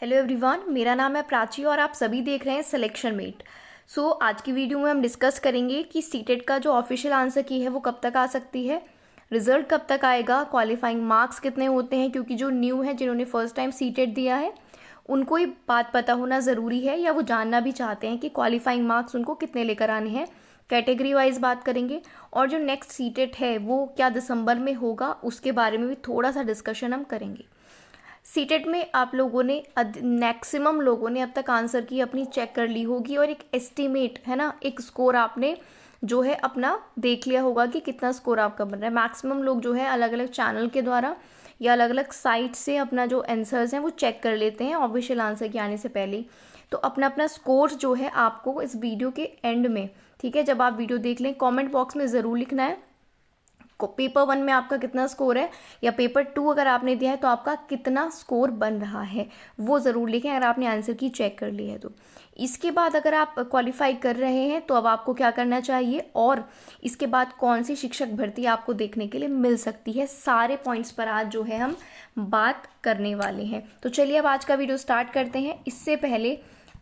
Hello everyone, मेरा नाम है प्राची और आप सभी देख रहे हैं सिलेक्शन मेट। आज की वीडियो में हम डिस्कस करेंगे कि सीटेट का जो ऑफिशियल आंसर की है वो कब तक आ सकती है, रिजल्ट कब तक आएगा, क्वालिफाइंग मार्क्स कितने होते हैं, क्योंकि जो न्यू है जिन्होंने फर्स्ट टाइम सीटेट दिया है उनको ये बात पता होना ज़रूरी है या वो जानना भी चाहते हैं कि क्वालिफाइंग मार्क्स उनको कितने लेकर आने हैं। कैटेगरी वाइज बात करेंगे और जो नेक्स्ट सीटेट है वो क्या दिसंबर में होगा उसके बारे में भी थोड़ा सा डिस्कशन हम करेंगे। सीटेट में आप लोगों ने मैक्सिमम लोगों ने अब तक आंसर की अपनी चेक कर ली होगी और एक एस्टिमेट है ना, एक स्कोर आपने जो है अपना देख लिया होगा कि कितना स्कोर आपका बन रहा है। मैक्सिमम लोग जो है अलग अलग चैनल के द्वारा या अलग अलग साइट से अपना जो आंसर्स हैं वो चेक कर लेते हैं ऑफिशियल आंसर के आने से पहले ही। तो अपना अपना स्कोर जो है आपको इस वीडियो के एंड में, ठीक है, जब आप वीडियो देख लें कमेंट बॉक्स में ज़रूर लिखना है पेपर 1 में आपका कितना स्कोर है या पेपर 2 अगर आपने दिया है तो आपका कितना स्कोर बन रहा है वो ज़रूर लिखें अगर आपने आंसर की चेक कर ली है तो। इसके बाद अगर आप क्वालिफाई कर रहे हैं तो अब आपको क्या करना चाहिए और इसके बाद कौन सी शिक्षक भर्ती आपको देखने के लिए मिल सकती है, सारे पॉइंट्स पर आज जो है हम बात करने वाले हैं। तो चलिए अब आज का वीडियो स्टार्ट करते हैं। इससे पहले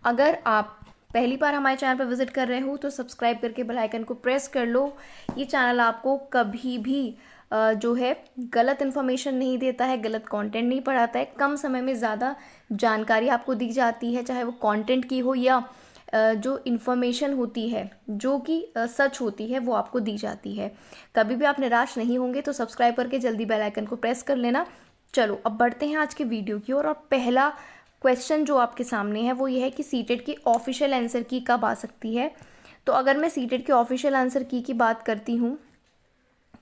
अगर आप पहली बार हमारे चैनल पर विजिट कर रहे हो तो सब्सक्राइब करके बेल आइकन को प्रेस कर लो। ये चैनल आपको कभी भी जो है गलत इन्फॉर्मेशन नहीं देता है, गलत कंटेंट नहीं पढ़ाता है। कम समय में ज़्यादा जानकारी आपको दी जाती है, चाहे वो कंटेंट की हो या जो इन्फॉर्मेशन होती है जो कि सच होती है वो आपको दी जाती है। कभी भी आप निराश नहीं होंगे तो सब्सक्राइब करके जल्दी बेल आइकन को प्रेस कर लेना। चलो अब बढ़ते हैं आज के वीडियो की ओर। और पहला क्वेश्चन जो आपके सामने है वो ये है कि सीटेट की ऑफिशियल आंसर की कब आ सकती है। तो अगर मैं सीटेट के ऑफिशियल आंसर की बात करती हूँ,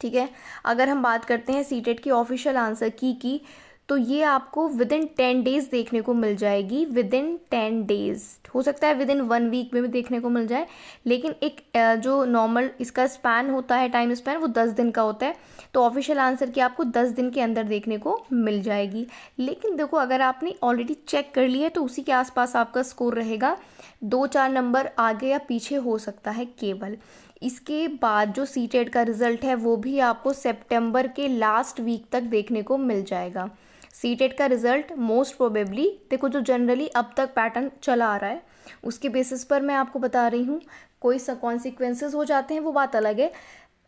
ठीक है, अगर हम बात करते हैं सीटेट की ऑफिशियल आंसर की तो ये आपको विद इन 10 डेज देखने को मिल जाएगी। विद इन 10 डेज, हो सकता है विद इन 1 वीक में भी देखने को मिल जाए, लेकिन एक जो नॉर्मल इसका स्पैन होता है, टाइम स्पैन, वो 10 दिन का होता है। तो ऑफिशियल आंसर की आपको 10 दिन के अंदर देखने को मिल जाएगी। लेकिन देखो अगर आपने ऑलरेडी चेक कर लिया है तो उसी के आसपास आपका स्कोर रहेगा, 2-4 नंबर आगे या पीछे हो सकता है केवल। इसके बाद जो सीटेट का रिजल्ट है वो भी आपको सितंबर के लास्ट वीक तक देखने को मिल जाएगा। सीटेट का रिजल्ट मोस्ट प्रोबेबली, देखो जो जनरली अब तक पैटर्न चला आ रहा है उसके बेसिस पर मैं आपको बता रही हूँ, कोई सा कॉन्सिक्वेंसेस हो जाते हैं वो बात अलग है।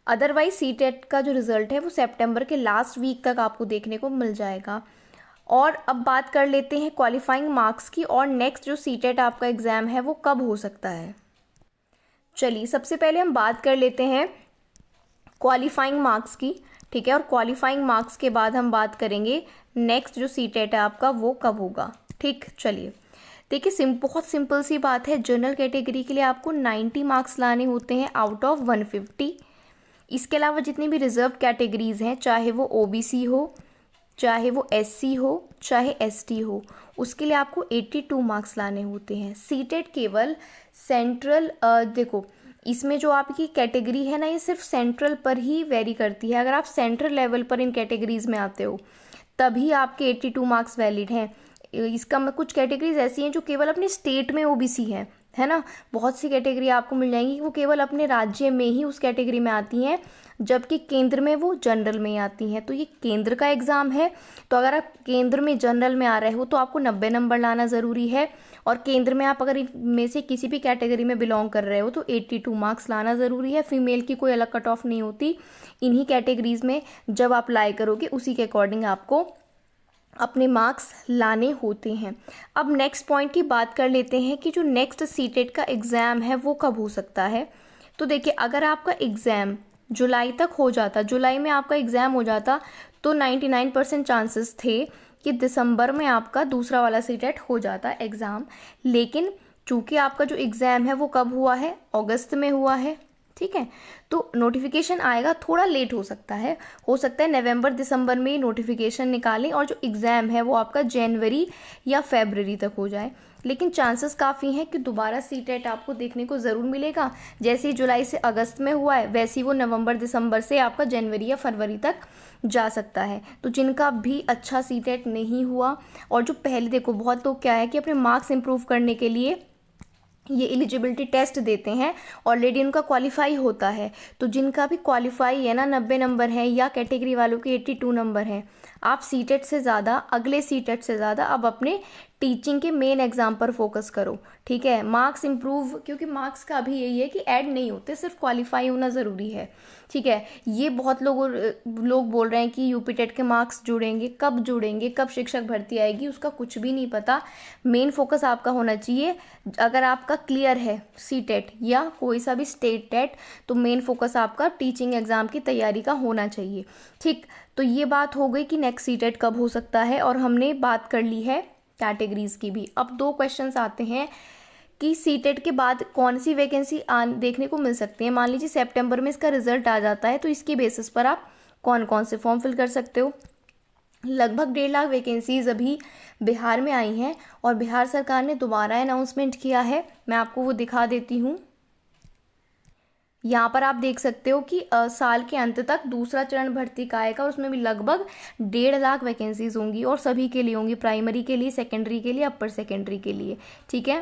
अदरवाइज सीटेट का जो रिजल्ट है वो सितंबर के लास्ट वीक तक आपको देखने को मिल जाएगा। और अब बात कर लेते हैं क्वालिफाइंग मार्क्स की और नेक्स्ट जो सीटेट आपका एग्ज़ाम है वो कब हो सकता है। चलिए सबसे पहले हम बात कर लेते हैं क्वालिफाइंग मार्क्स की, ठीक है, और क्वालिफाइंग मार्क्स के बाद हम बात करेंगे नेक्स्ट जो सीटेट है आपका वो कब होगा। ठीक, चलिए देखिए बहुत सिंपल सी बात है। जनरल कैटेगरी के लिए आपको 90 मार्क्स लाने होते हैं आउट ऑफ 150। इसके अलावा जितनी भी रिजर्व कैटेगरीज हैं, चाहे वो ओबीसी हो, चाहे वो एससी हो, चाहे एसटी हो, उसके लिए आपको 82 मार्क्स लाने होते हैं। सीटेट केवल सेंट्रल, देखो इसमें जो आपकी कैटेगरी है ना ये सिर्फ सेंट्रल पर ही वेरी करती है। अगर आप सेंट्रल लेवल पर इन कैटेगरीज में आते हो तभी आपके 82 मार्क्स वैलिड हैं। इसका कुछ कैटेगरीज ऐसी हैं जो केवल अपने स्टेट में ओबीसी है ना, बहुत सी कैटेगरी आपको मिल जाएंगी वो केवल अपने राज्य में ही उस कैटेगरी में आती हैं, जबकि केंद्र में वो जनरल में आती हैं। तो ये केंद्र का एग्ज़ाम है, तो अगर आप केंद्र में जनरल में आ रहे हो तो आपको 90 नंबर लाना ज़रूरी है। और केंद्र में आप अगर में से किसी भी कैटेगरी में बिलोंग कर रहे हो तो 82 मार्क्स लाना ज़रूरी है। फीमेल की कोई अलग कट ऑफ नहीं होती, इन्हीं कैटेगरीज में जब आप अप्लाई करोगे उसी के अकॉर्डिंग आपको अपने मार्क्स लाने होते हैं। अब नेक्स्ट पॉइंट की बात कर लेते हैं कि जो नेक्स्ट सीटेट का एग्ज़ाम है वो कब हो सकता है। तो देखिए अगर आपका एग्ज़ाम जुलाई तक हो जाता, जुलाई में आपका एग्ज़ाम हो जाता तो 99% चांसेस थे कि दिसंबर में आपका दूसरा वाला सीटेट हो जाता एग्ज़ाम। लेकिन चूँकि आपका जो एग्ज़ाम है वो कब हुआ है, अगस्त में हुआ है, ठीक है, तो नोटिफिकेशन आएगा थोड़ा लेट हो सकता है नवंबर दिसंबर में नोटिफिकेशन निकालें और जो एग्ज़ाम है वो आपका जनवरी या फरवरी तक हो जाए। लेकिन चांसेस काफ़ी हैं कि दोबारा सीटेट आपको देखने को ज़रूर मिलेगा। जैसे ही जुलाई से अगस्त में हुआ है वैसे ही वो नवंबर दिसंबर से आपका जनवरी या फरवरी तक जा सकता है। तो जिनका भी अच्छा सीटेट नहीं हुआ और जो पहले, देखो बहुत लोग क्या है कि अपने मार्क्स इंप्रूव करने के लिए ये एलिजिबिलिटी टेस्ट देते हैं, ऑलरेडी उनका क्वालिफाई होता है। तो जिनका भी क्वालिफाई है ना 90 नंबर है या कैटेगरी वालों के 82 नंबर हैं, आप सीटेट से ज़्यादा, अगले सीटेट से ज़्यादा अब अपने टीचिंग के मेन एग्जाम पर फोकस करो, ठीक है। मार्क्स इंप्रूव, क्योंकि मार्क्स का अभी यही है कि ऐड नहीं होते, सिर्फ क्वालिफाई होना ज़रूरी है, ठीक है। ये बहुत लोग बोल रहे हैं कि यूपी टेट के मार्क्स जुड़ेंगे, कब शिक्षक भर्ती आएगी, उसका कुछ भी नहीं पता। मेन फोकस आपका होना चाहिए, अगर आपका क्लियर है सीटेट या कोई सा भी स्टेट टेट, तो मेन फोकस आपका टीचिंग एग्जाम की तैयारी का होना चाहिए, ठीक। तो ये बात हो गई कि नेक्स्ट सीटेट कब हो सकता है, और हमने बात कर ली है कैटेगरीज की भी। अब 2 क्वेश्चंस आते हैं कि सीटेट के बाद कौन सी वैकेंसी देखने को मिल सकती है। मान लीजिए सितंबर में इसका रिजल्ट आ जाता है, तो इसके बेसिस पर आप कौन कौन से फॉर्म फिल कर सकते हो। लगभग 1.5 लाख वैकेंसीज अभी बिहार में आई हैं, और बिहार सरकार ने दोबारा अनाउंसमेंट किया है, मैं आपको वो दिखा देती हूँ। यहाँ पर आप देख सकते हो कि साल के अंत तक दूसरा चरण भर्ती का आएगा, और उसमें भी लगभग 1.5 लाख वैकेंसीज होंगी, और सभी के लिए होंगी, प्राइमरी के लिए, सेकेंडरी के लिए, अपर सेकेंडरी के लिए, ठीक है।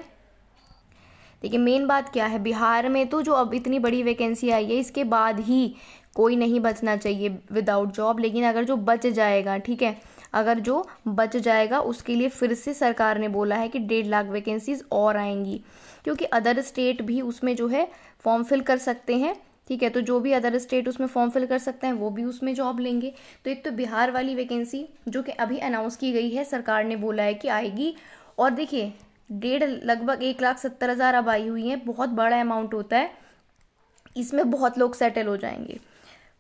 देखिए मेन बात क्या है, बिहार में तो जो अब इतनी बड़ी वैकेंसी आई है, इसके बाद ही कोई नहीं बचना चाहिए विदाउट जॉब, लेकिन अगर जो बच जाएगा, ठीक है, अगर जो बच जाएगा उसके लिए फिर से सरकार ने बोला है कि 1.5 लाख वैकेंसीज और आएंगी, क्योंकि अदर स्टेट भी उसमें जो है फॉर्म फिल कर सकते हैं, ठीक है। तो जो भी अदर स्टेट उसमें फॉर्म फिल कर सकते हैं वो भी उसमें जॉब लेंगे। तो एक तो बिहार वाली वैकेंसी जो कि अभी अनाउंस की गई है, सरकार ने बोला है कि आएगी, और देखिए लगभग 1,70,000 अब आई हुई है, बहुत बड़ा अमाउंट होता है, इसमें बहुत लोग सेटल हो जाएंगे।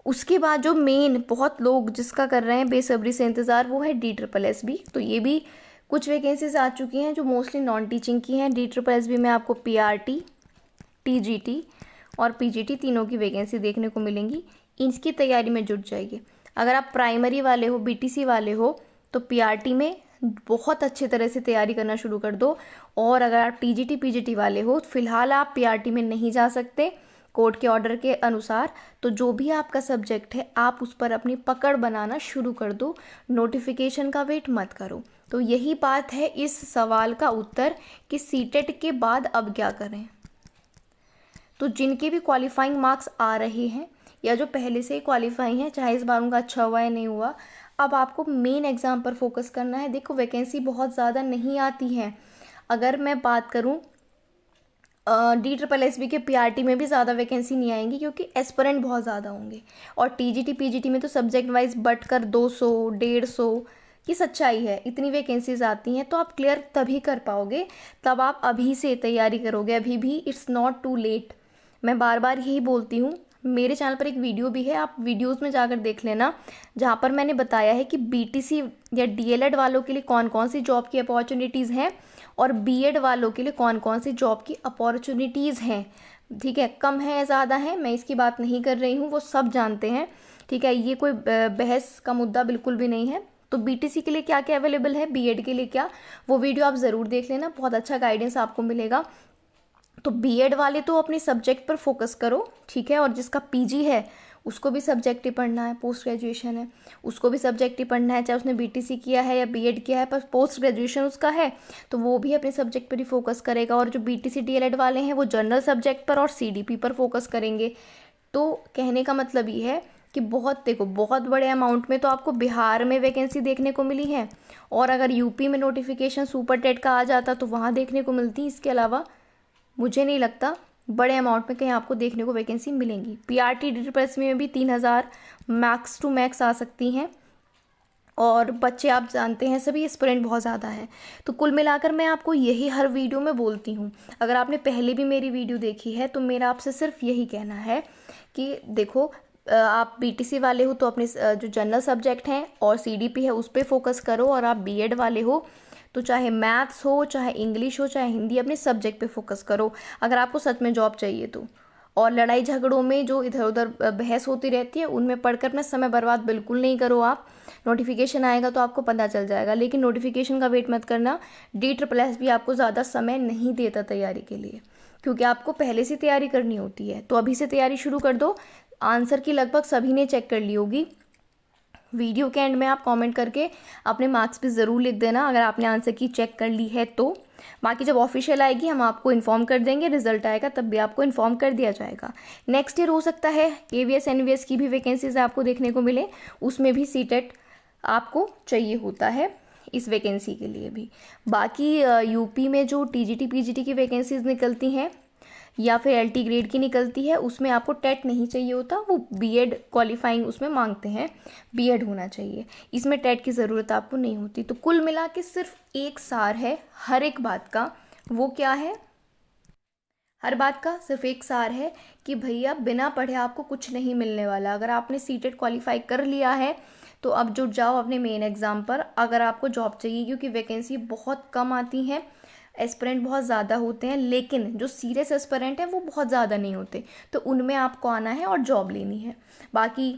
उसके बाद जो मेन बहुत लोग जिसका कर रहे हैं बेसब्री से इंतज़ार, वो है DSSB। तो ये भी कुछ वैकेंसीज आ चुकी हैं जो मोस्टली नॉन टीचिंग की हैं। DSSB में आपको PRT, TGT और PGT तीनों की वैकेंसी देखने को मिलेंगी, इसकी तैयारी में जुट जाइए। अगर आप प्राइमरी वाले हो, BTC वाले हो, तो PRT में बहुत अच्छी तरह से तैयारी करना शुरू कर दो, और अगर आप TGT PGT वाले हो, फिलहाल आप PRT में नहीं जा सकते कोर्ट के ऑर्डर के अनुसार, तो जो भी आपका सब्जेक्ट है आप उस पर अपनी पकड़ बनाना शुरू कर दो, नोटिफिकेशन का वेट मत करो। तो यही बात है इस सवाल का उत्तर कि सीटेट के बाद अब क्या करें। तो जिनके भी क्वालिफाइंग मार्क्स आ रहे हैं, या जो पहले से ही क्वालिफाई हैं, चाहे इस बार उनका अच्छा हुआ या नहीं हुआ, अब आपको मेन एग्ज़ाम पर फोकस करना है। देखो वैकेंसी बहुत ज़्यादा नहीं आती है, अगर मैं बात करूं DSSB के PRT में भी ज़्यादा वैकेंसी नहीं आएंगी, क्योंकि एस्पिरेंट बहुत ज़्यादा होंगे, और TGT PGT में तो सब्जेक्ट वाइज बढ़कर 200 150 की सच्चाई है, इतनी वैकेंसीज आती हैं। तो आप क्लियर तभी कर पाओगे तब आप अभी से तैयारी करोगे, अभी भी इट्स नॉट टू लेट। मैं बार बार यही बोलती हूँ, मेरे चैनल पर एक वीडियो भी है, आप वीडियोस में जाकर देख लेना, जहाँ पर मैंने बताया है कि BTC या DLED वालों के लिए कौन कौन सी जॉब की अपॉर्चुनिटीज़ हैं, और BEd वालों के लिए कौन कौन सी जॉब की अपॉर्चुनिटीज़ हैं, ठीक है। कम है ज़्यादा है, मैं इसकी बात नहीं कर रही हूँ, वो सब जानते हैं, ठीक है। ये कोई बहस का मुद्दा बिल्कुल भी नहीं है। तो BTC के लिए क्या क्या अवेलेबल है, BEd के लिए क्या, वो वीडियो आप ज़रूर देख लेना, बहुत अच्छा गाइडेंस आपको मिलेगा। तो BEd वाले तो अपने सब्जेक्ट पर फोकस करो, ठीक है, और जिसका PG है उसको भी सब्जेक्ट ही पढ़ना है, पोस्ट ग्रेजुएशन है उसको भी सब्जेक्ट ही पढ़ना है, चाहे उसने BTC किया है या BEd किया है, पर पोस्ट ग्रेजुएशन उसका है तो वो भी अपने सब्जेक्ट पर ही फोकस करेगा। और जो BTC DLED वाले हैं वो जनरल सब्जेक्ट पर और CDP पर फोकस करेंगे। तो कहने का मतलब ये है कि बहुत बड़े अमाउंट में तो आपको बिहार में वैकेंसी देखने को मिली है, और अगर यूपी में नोटिफिकेशन सुपर टेट का आ जाता तो वहाँ देखने को मिलती। इसके अलावा मुझे नहीं लगता बड़े अमाउंट में कहीं आपको देखने को वैकेंसी मिलेंगी। PRT DSSB में भी 3,000 मैक्स टू मैक्स आ सकती हैं, और बच्चे आप जानते हैं सभी एस्पिरेंट बहुत ज़्यादा हैं। तो कुल मिलाकर मैं आपको यही हर वीडियो में बोलती हूँ, अगर आपने पहले भी मेरी वीडियो देखी है तो मेरा आपसे सिर्फ यही कहना है कि देखो आप BTC वाले हो तो अपने जो जनरल सब्जेक्ट हैं और CDP है उस पर फोकस करो, और आप BEd वाले हो तो चाहे मैथ्स हो, चाहे इंग्लिश हो, चाहे हिंदी, अपने सब्जेक्ट पे फोकस करो अगर आपको सच में जॉब चाहिए तो। और लड़ाई झगड़ों में जो इधर उधर बहस होती रहती है उनमें पढ़कर अपना समय बर्बाद बिल्कुल नहीं करो आप। नोटिफिकेशन आएगा तो आपको पता चल जाएगा, लेकिन नोटिफिकेशन का वेट मत करना। DSSB भी आपको ज़्यादा समय नहीं देता तैयारी के लिए, क्योंकि आपको पहले से तैयारी करनी होती है। तो अभी से तैयारी शुरू कर दो। आंसर की लगभग सभी ने चेक कर ली होगी। वीडियो के एंड में आप कमेंट करके अपने मार्क्स भी ज़रूर लिख देना अगर आपने आंसर की चेक कर ली है तो। बाकी जब ऑफिशियल आएगी हम आपको इन्फॉर्म कर देंगे, रिजल्ट आएगा तब भी आपको इन्फॉर्म कर दिया जाएगा। नेक्स्ट ईयर हो सकता है KVS NVS की भी वैकेंसीज आपको देखने को मिले, उसमें भी सीटेट आपको चाहिए होता है इस वैकेंसी के लिए भी। बाकी यूपी में जो टीजीटी पीजीटी की वैकेंसीज निकलती हैं या फिर एलटी ग्रेड की निकलती है, उसमें आपको टेट नहीं चाहिए होता, वो बीएड क्वालिफाइंग उसमें मांगते हैं, बीएड होना चाहिए। इसमें टेट की ज़रूरत आपको नहीं होती। तो कुल मिला के सिर्फ एक सार है हर एक बात का। वो क्या है? हर बात का सिर्फ एक सार है कि भैया बिना पढ़े आपको कुछ नहीं मिलने वाला। अगर आपने सीटेट क्वालिफाई कर लिया है तो अब जुट जाओ अपने मेन एग्ज़ाम पर, अगर आपको जॉब चाहिए, क्योंकि वैकेंसी बहुत कम आती हैं, एस्पिरेंट बहुत ज़्यादा होते हैं, लेकिन जो सीरियस एस्पिरेंट हैं वो बहुत ज़्यादा नहीं होते। तो उनमें आपको आना है और जॉब लेनी है। बाकी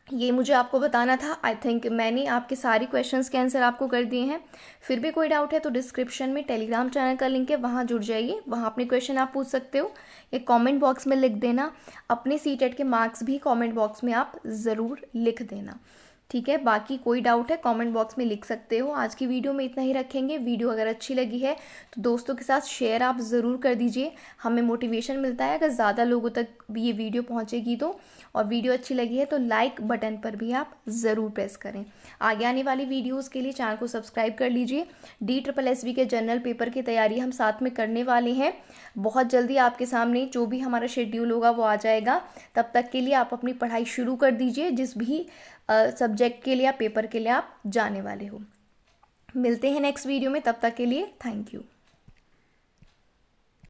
ये मुझे आपको बताना था। आई थिंक मैंने आपके सारे क्वेश्चंस के आंसर आपको कर दिए हैं। फिर भी कोई डाउट है तो डिस्क्रिप्शन में टेलीग्राम चैनल का लिंक है, वहाँ जुड़ जाइए, वहाँ अपने क्वेश्चन आप पूछ सकते हो या कमेंट बॉक्स में लिख देना। अपने सीटेट के मार्क्स भी कमेंट बॉक्स में आप ज़रूर लिख देना, ठीक है। बाकी कोई डाउट है कमेंट बॉक्स में लिख सकते हो। आज की वीडियो में इतना ही रखेंगे। वीडियो अगर अच्छी लगी है तो दोस्तों के साथ शेयर आप ज़रूर कर दीजिए, हमें मोटिवेशन मिलता है अगर ज़्यादा लोगों तक ये वीडियो पहुंचेगी तो। और वीडियो अच्छी लगी है तो लाइक बटन पर भी आप ज़रूर प्रेस करें। आगे आने वाली वीडियोज़ के लिए चैनल को सब्सक्राइब कर लीजिए। DSSB के जनरल पेपर की तैयारी हम साथ में करने वाले हैं। बहुत जल्दी आपके सामने जो भी हमारा शेड्यूल होगा वो आ जाएगा। तब तक के लिए आप अपनी पढ़ाई शुरू कर दीजिए, जिस भी सब्जेक्ट के लिए या पेपर के लिए आप जाने वाले हो। मिलते हैं नेक्स्ट वीडियो में, तब तक के लिए थैंक यू।